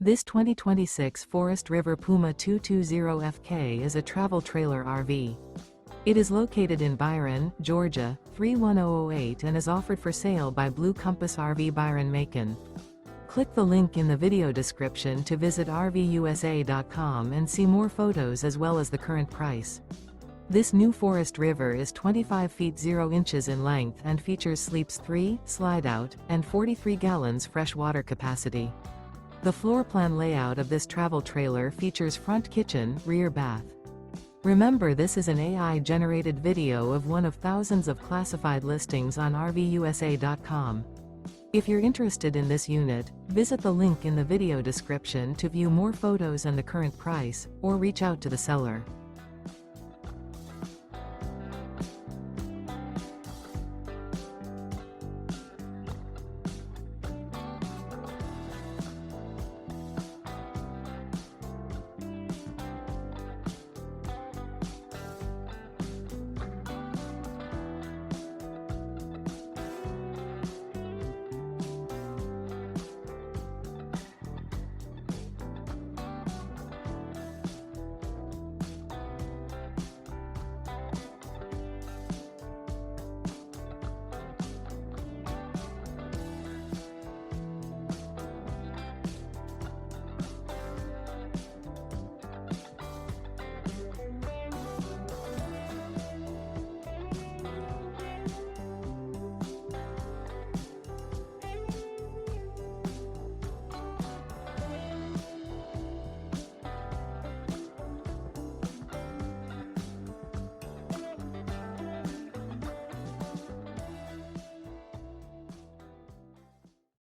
This 2026 Forest River Puma 220FK is a travel trailer RV. It is located in Byron, Georgia, 31008 and is offered for sale by Blue Compass RV Byron-Macon. Click the link in the video description to visit RVUSA.com and see more photos as well as the current price. This new Forest River is 25 feet 0 inches in length and features sleeps 3, slide-out, and 43 gallons fresh water capacity. The floor plan layout of this travel trailer features front kitchen, rear bath. Remember, this is an AI-generated video of one of thousands of classified listings on RVUSA.com. If you're interested in this unit, visit the link in the video description to view more photos and the current price, or reach out to the seller.